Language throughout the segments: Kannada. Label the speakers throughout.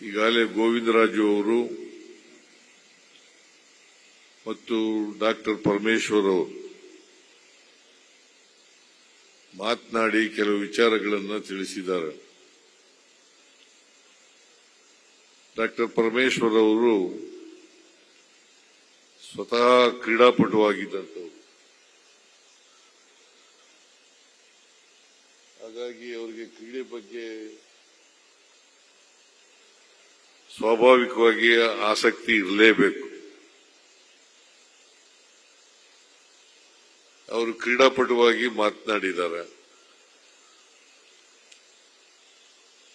Speaker 1: ಈಗಾಗಲೇ ಗೋವಿಂದರಾಜು ಅವರು ಮತ್ತು ಡಾಕ್ಟರ್ ಪರಮೇಶ್ವರ್ ಅವರು ಮಾತನಾಡಿ ಕೆಲವು ವಿಚಾರಗಳನ್ನು ತಿಳಿಸಿದ್ದಾರೆ. ಡಾಕ್ಟರ್ ಪರಮೇಶ್ವರ್ ಅವರು ಸ್ವತಃ ಕ್ರೀಡಾಪಟುವಾಗಿದ್ದಂಥವರು. ಹಾಗಾಗಿ ಅವರಿಗೆ ಕ್ರೀಡೆ ಬಗ್ಗೆ ಸ್ವಾಭಾವಿಕವಾಗಿ ಆಸಕ್ತಿ ಇರಲೇಬೇಕು. ಅವರು ಕ್ರೀಡಾಪಟುವಾಗಿ ಮಾತನಾಡಿದ್ದಾರೆ.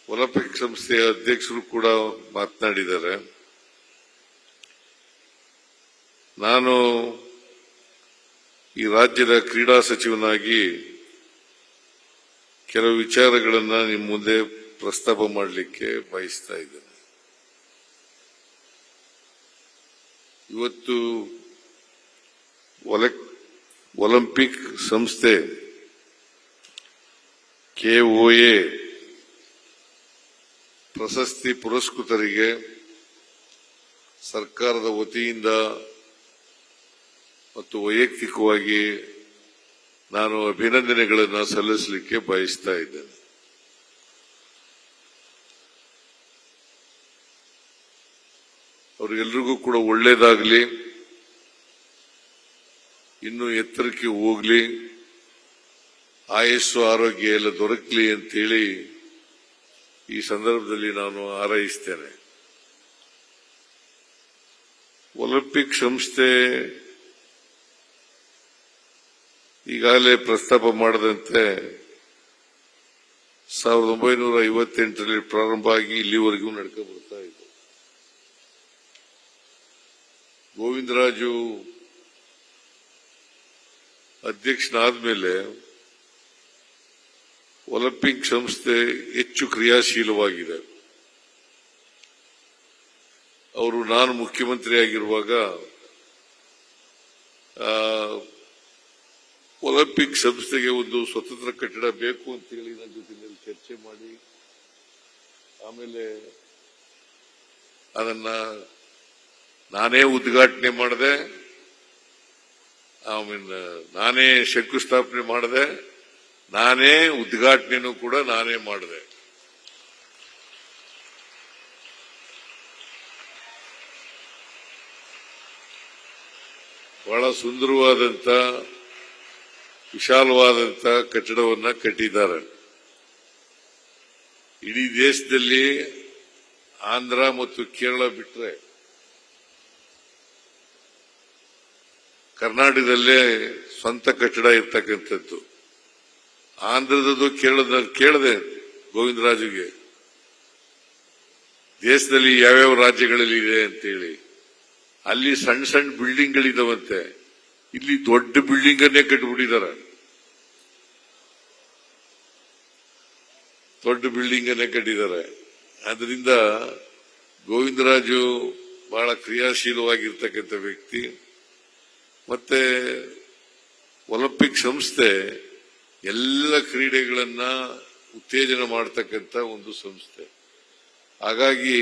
Speaker 1: ಒಲಿಂಪಿಕ್ ಸಂಸ್ಥೆಯ ಅಧ್ಯಕ್ಷರು ಕೂಡ ಮಾತನಾಡಿದ್ದಾರೆ. ನಾನು ಈ ರಾಜ್ಯದ ಕ್ರೀಡಾ ಸಚಿವನಾಗಿ ಕೆಲವು ವಿಚಾರಗಳನ್ನು ನಿಮ್ಮ ಮುಂದೆ ಪ್ರಸ್ತಾಪ ಮಾಡಲಿಕ್ಕೆ ಬಯಸ್ತಾ ಇದ್ದೇನೆ. ಇವತ್ತು ಒಲಿಂಪಿಕ್ ಸಂಸ್ಥೆ KOA ಪ್ರಶಸ್ತಿ ಪುರಸ್ಕೃತರಿಗೆ ಸರ್ಕಾರದ ವತಿಯಿಂದ ಮತ್ತು ವೈಯಕ್ತಿಕವಾಗಿ ನಾನು ಅಭಿನಂದನೆಗಳನ್ನು ಸಲ್ಲಿಸಲಿಕ್ಕೆ ಬಯಸ್ತಾ ಇದ್ದೇನೆ. ಅವರಿಗೆಲ್ಲರಿಗೂ ಕೂಡ ಒಳ್ಳೆಯದಾಗಲಿ, ಇನ್ನೂ ಎತ್ತರಕ್ಕೆ ಹೋಗಲಿ, ಆಯಸ್ಸು ಆರೋಗ್ಯ ಎಲ್ಲ ದೊರಕಲಿ ಅಂತೇಳಿ ಈ ಸಂದರ್ಭದಲ್ಲಿ ನಾನು ಹಾರೈಸ್ತೇನೆ. ಒಲಿಂಪಿಕ್ ಸಂಸ್ಥೆ ಈಗಾಗಲೇ ಪ್ರಸ್ತಾಪ ಮಾಡದಂತೆ 1958ರಲ್ಲಿ ಪ್ರಾರಂಭ ಆಗಿ ಇಲ್ಲಿವರೆಗೂ ನಡ್ಕೊಂಡು ಬರ್ತಾ ಇದೆ. ಗೋವಿಂದರಾಜು ಅಧ್ಯಕ್ಷನಾದ ಮೇಲೆ ಒಲಿಂಪಿಕ್ ಸಂಸ್ಥೆ ಹೆಚ್ಚು ಕ್ರಿಯಾಶೀಲವಾಗಿದೆ. ಅವರು ನಾನು ಮುಖ್ಯಮಂತ್ರಿಯಾಗಿರುವಾಗ ಒಲಿಂಪಿಕ್ ಸಂಸ್ಥೆಗೆ ಒಂದು ಸ್ವತಂತ್ರ ಕಟ್ಟಡ ಬೇಕು ಅಂತೇಳಿ ನನ್ನ ಜೊತೆಯಲ್ಲಿ ಚರ್ಚೆ ಮಾಡಿ ಆಮೇಲೆ ಅದನ್ನ ನಾನೇ ಉದ್ಘಾಟನೆ ಮಾಡಿದೆ. ಆಮೇಲೆ ನಾನೇ ಶಂಕುಸ್ಥಾಪನೆ ಮಾಡಿದೆ, ನಾನೇ ಉದ್ಘಾಟನೆನೂ ಕೂಡ ನಾನೇ ಮಾಡಿದೆ. ಬಹಳ ಸುಂದರವಾದಂತ ವಿಶಾಲವಾದಂತ ಕಟ್ಟಡವನ್ನ ಕಟ್ಟಿದ್ದಾರೆ. ಇಡೀ ದೇಶದಲ್ಲಿ ಆಂಧ್ರ ಮತ್ತು ಕೇರಳ ಬಿಟ್ಟರೆ ಕರ್ನಾಟಕದಲ್ಲೇ ಸ್ವಂತ ಕಟ್ಟಡ ಇರ್ತಕ್ಕಂಥದ್ದು. ಆಂಧ್ರದದ್ದು ಕೇರಳದಲ್ಲಿ ಕೇಳದೆ ಗೋವಿಂದರಾಜುಗೆ ದೇಶದಲ್ಲಿ ಯಾವ್ಯಾವ ರಾಜ್ಯಗಳಲ್ಲಿ ಇದೆ ಅಂತೇಳಿ. ಅಲ್ಲಿ ಸಣ್ಣ ಸಣ್ಣ ಬಿಲ್ಡಿಂಗ್ಗಳಿದಾವಂತೆ, ಇಲ್ಲಿ ದೊಡ್ಡ ಬಿಲ್ಡಿಂಗ್ ಅನ್ನೇ ಕಟ್ಟಿಬಿಟ್ಟಿದ್ದಾರೆ. ದೊಡ್ಡ ಬಿಲ್ಡಿಂಗ್ ಅನ್ನೇ ಕಟ್ಟಿದ್ದಾರೆ. ಆದ್ರಿಂದ ಗೋವಿಂದರಾಜು ಬಹಳ ಕ್ರಿಯಾಶೀಲವಾಗಿರ್ತಕ್ಕಂಥ ವ್ಯಕ್ತಿ. ಮತ್ತೆ ಒಲಿಂಪಿಕ್ ಸಂಸ್ಥೆ ಎಲ್ಲ ಕ್ರೀಡೆಗಳನ್ನ ಉತ್ತೇಜನ ಮಾಡತಕ್ಕಂಥ ಒಂದು ಸಂಸ್ಥೆ. ಹಾಗಾಗಿ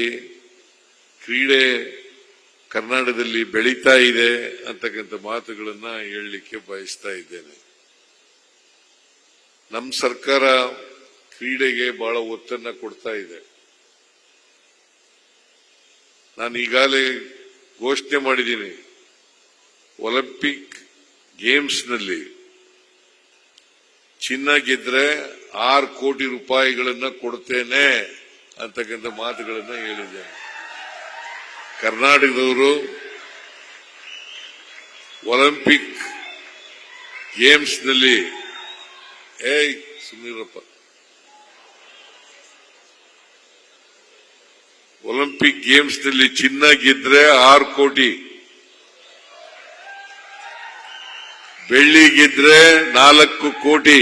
Speaker 1: ಕ್ರೀಡೆ ಕರ್ನಾಟಕದಲ್ಲಿ ಬೆಳೀತಾ ಇದೆ ಅಂತಕ್ಕಂಥ ಮಾತುಗಳನ್ನ ಹೇಳಲಿಕ್ಕೆ ಬಯಸ್ತಾ ಇದ್ದೇನೆ. ನಮ್ಮ ಸರ್ಕಾರ ಕ್ರೀಡೆಗೆ ಬಹಳ ಒತ್ತನ್ನ ಕೊಡ್ತಾ ಇದೆ. ನಾನು ಈಗಾಗಲೇ ಘೋಷಣೆ ಮಾಡಿದ್ದೀನಿ, ಒಲಿಂಪಿಕ್ ಗೇಮ್ಸ್ನಲ್ಲಿ ಚಿನ್ನ ಗೆದ್ರೆ 6 ಕೋಟಿ ರೂಪಾಯಿಗಳನ್ನ ಕೊಡ್ತೇನೆ ಅಂತಕ್ಕಂಥ ಮಾತುಗಳನ್ನ ಹೇಳಿದ್ದೇನೆ. ಕರ್ನಾಟಕದವರು ಒಲಿಂಪಿಕ್ ಗೇಮ್ಸ್ನಲ್ಲಿ ಸುಮೀರಪ್ಪ ಒಲಿಂಪಿಕ್ ಗೇಮ್ಸ್ನಲ್ಲಿ ಚಿನ್ನ ಗೆದ್ರೆ 6 ಕೋಟಿ, ಬೆಳ್ಳಿ ಗೆದ್ರೆ 4 ಕೋಟಿ,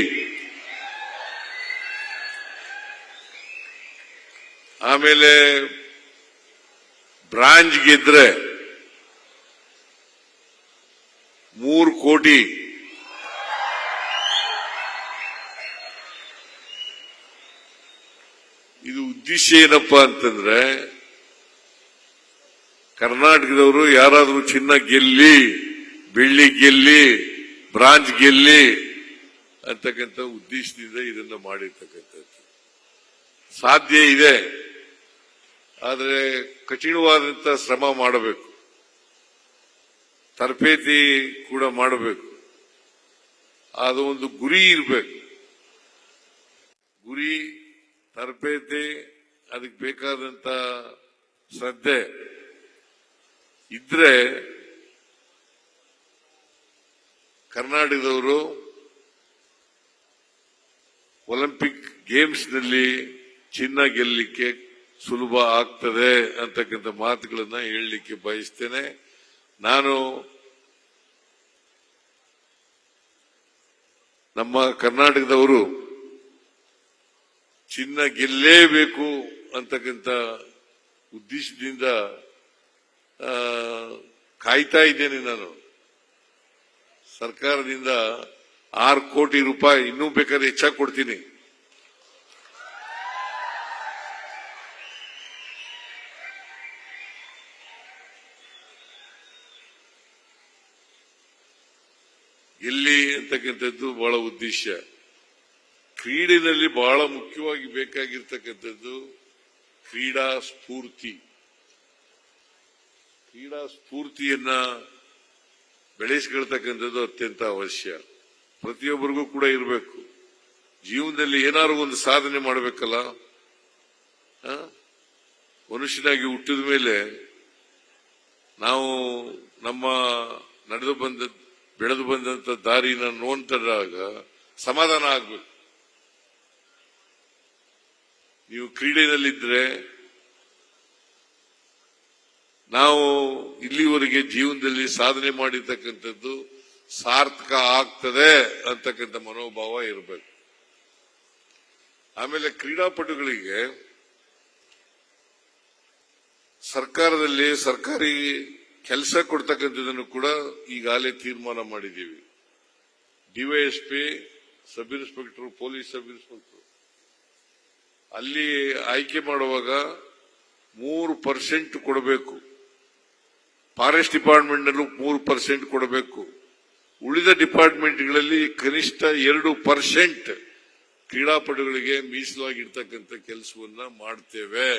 Speaker 1: ಆಮೇಲೆ ಬ್ರಾಂಜ್ ಗೆದ್ರೆ 3 ಕೋಟಿ, ಇದು ಉದ್ದೇಶ ಏನಪ್ಪಾ ಅಂತಂದ್ರೆ ಕರ್ನಾಟಕದವರು ಯಾರಾದರೂ ಚಿನ್ನ ಗೆಲ್ಲಿ, ಬೆಳ್ಳಿ ಗೆಲ್ಲಿ, ಬ್ರಾಂಜ್ ಗೆಲ್ಲಿ ಅಂತಕ್ಕಂಥ ಉದ್ದೇಶದಿಂದ ಇದನ್ನ ಮಾಡಿರ್ತಕ್ಕಂಥದ್ದು ಸಾಧ್ಯ ಇದೆ. ಆದರೆ ಕಠಿಣವಾದಂತಹ ಶ್ರಮ ಮಾಡಬೇಕು, ತರಬೇತಿ ಕೂಡ ಮಾಡಬೇಕು. ಅದು ಒಂದು ಗುರಿ ಇರಬೇಕು. ಗುರಿ, ತರಬೇತಿ, ಅದಕ್ಕೆ ಬೇಕಾದಂತ ಶ್ರದ್ಧೆ ಇದ್ರೆ ಕರ್ನಾಟಕದವರು ಒಲಿಂಪಿಕ್ ಗೇಮ್ಸ್ನಲ್ಲಿ ಚಿನ್ನ ಗೆಲ್ಲಲಿಕ್ಕೆ ಸುಲಭ ಆಗ್ತದೆ ಅಂತಕ್ಕಂಥ ಮಾತುಗಳನ್ನ ಹೇಳಲಿಕ್ಕೆ ಬಯಸ್ತೇನೆ. ನಾನು ನಮ್ಮ ಕರ್ನಾಟಕದವರು ಚಿನ್ನ ಗೆಲ್ಲೇಬೇಕು ಅಂತಕ್ಕಂಥ ಉದ್ದೇಶದಿಂದ ಕಾಯ್ತಾ ಇದ್ದೇನೆ. ನಾನು ಸರ್ಕಾರದಿಂದ 6 ಕೋಟಿ ರೂಪಾಯಿ ಇನ್ನೂ ಬೇಕಾದ್ರೆ ಹೆಚ್ಚಾಗಿ ಕೊಡ್ತೀನಿ. ಎಲ್ಲಿ ಅಂತಕ್ಕಂಥದ್ದು ಬಹಳ ಉದ್ದೇಶ. ಕ್ರೀಡೆಯಲ್ಲಿ ಬಹಳ ಮುಖ್ಯವಾಗಿ ಬೇಕಾಗಿರ್ತಕ್ಕಂಥದ್ದು ಕ್ರೀಡಾ ಸ್ಫೂರ್ತಿ. ಕ್ರೀಡಾ ಸ್ಫೂರ್ತಿಯನ್ನ ಬೆಳೆಸಿಕೊಳ್ತಕ್ಕಂಥದ್ದು ಅತ್ಯಂತ ಅವಶ್ಯ. ಪ್ರತಿಯೊಬ್ಬರಿಗೂ ಕೂಡ ಇರಬೇಕು. ಜೀವನದಲ್ಲಿ ಏನಾದ್ರು ಒಂದು ಸಾಧನೆ ಮಾಡಬೇಕಲ್ಲ. ಮನುಷ್ಯನಾಗಿ ಹುಟ್ಟಿದ ಮೇಲೆ ನಾವು ನಮ್ಮ ಬೆಳೆದು ಬಂದಂತ ದಾರಿನ ನೋಡ್ತಾಗ ಸಮಾಧಾನ ಆಗ್ಬೇಕು. ನೀವು ಕ್ರೀಡೆಯಲ್ಲಿದ್ರೆ ನಾವು ಇಲ್ಲಿವರೆಗೆ ಜೀವನದಲ್ಲಿ ಸಾಧನೆ ಮಾಡಿರ್ತಕ್ಕಂಥದ್ದು ಸಾರ್ಥಕ ಆಗ್ತದೆ ಅಂತಕ್ಕಂಥ ಮನೋಭಾವ ಇರಬೇಕು. ಆಮೇಲೆ ಕ್ರೀಡಾಪಟುಗಳಿಗೆ ಸರ್ಕಾರದಲ್ಲಿ ಸರ್ಕಾರಿ ಕೆಲಸ ಕೊಡ್ತಕ್ಕಂಥದ್ದನ್ನು ಕೂಡ ಈಗಾಗಲೇ ತೀರ್ಮಾನ ಮಾಡಿದ್ದೀವಿ. DYSP, sub inspector, police sub inspector ಅಲ್ಲಿ ಆಯ್ಕೆ ಮಾಡುವಾಗ 3% ಕೊಡಬೇಕು. ಫಾರೆಸ್ಟ್ ಡಿಪಾರ್ಟ್ಮೆಂಟ್ ನಲ್ಲೂ 3% ಕೊಡಬೇಕು. ಉಳಿದ ಡಿಪಾರ್ಟ್ಮೆಂಟ್ಗಳಲ್ಲಿ ಕನಿಷ್ಠ 2% ಕ್ರೀಡಾಪಟುಗಳಿಗೆ ಮೀಸಲಾಗಿರ್ತಕ್ಕಂಥ ಕೆಲಸವನ್ನ ಮಾಡ್ತೇವೆ.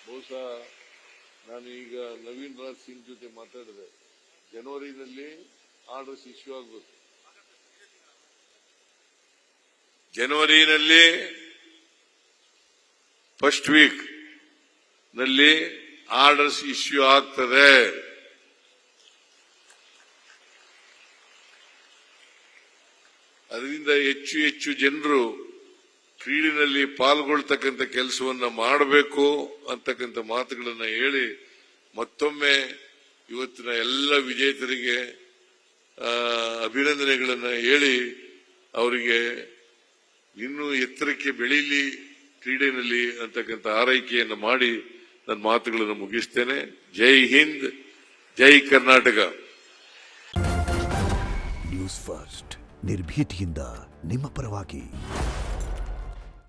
Speaker 1: ಬಹುಶಃ ನಾನು ಈಗ ನವೀನ್ ರಾಜ್ ಸಿಂಗ್ ಜೊತೆ ಮಾತಾಡಿದೆ. ಜನವರಿನಲ್ಲಿ ಆರ್ಡರ್ಸ್ ಇಶ್ಯೂ ಆಗಬೇಕು. ಜನವರಿನಲ್ಲಿ ಫಸ್ಟ್ ವೀಕ್ ನಲ್ಲಿ ಆರ್ಡರ್ಸ್ ಇಶ್ಯೂ ಆಗ್ತದೆ. ಅದರಿಂದ ಹೆಚ್ಚು ಹೆಚ್ಚು ಜನರು ಕ್ರೀಡೆಯಲ್ಲಿ ಪಾಲ್ಗೊಳ್ತಕ್ಕಂಥ ಕೆಲಸವನ್ನ ಮಾಡಬೇಕು ಅಂತಕ್ಕಂಥ ಮಾತುಗಳನ್ನ ಹೇಳಿ ಮತ್ತೊಮ್ಮೆ ಇವತ್ತಿನ ಎಲ್ಲ ವಿಜೇತರಿಗೆ ಅಭಿನಂದನೆಗಳನ್ನ ಹೇಳಿ ಅವರಿಗೆ ಇನ್ನೂ ಎತ್ತರಕ್ಕೆ ಬೆಳೀಲಿ ಕ್ರೀಡೆಯಲ್ಲಿ ಅಂತಕ್ಕಂಥ ಆರೈಕೆಯನ್ನು ಮಾಡಿ ನನ್ನ ಮಾತುಗಳನ್ನು ಮುಗಿಸ್ತೇನೆ. ಜೈ ಹಿಂದ್, ಜೈ ಕರ್ನಾಟಕ.
Speaker 2: ನ್ಯೂಸ್ ಫಸ್ಟ್ ನಿರ್ಭೀತಿಯಿಂದ ನಿಮ್ಮ ಪರವಾಗಿ.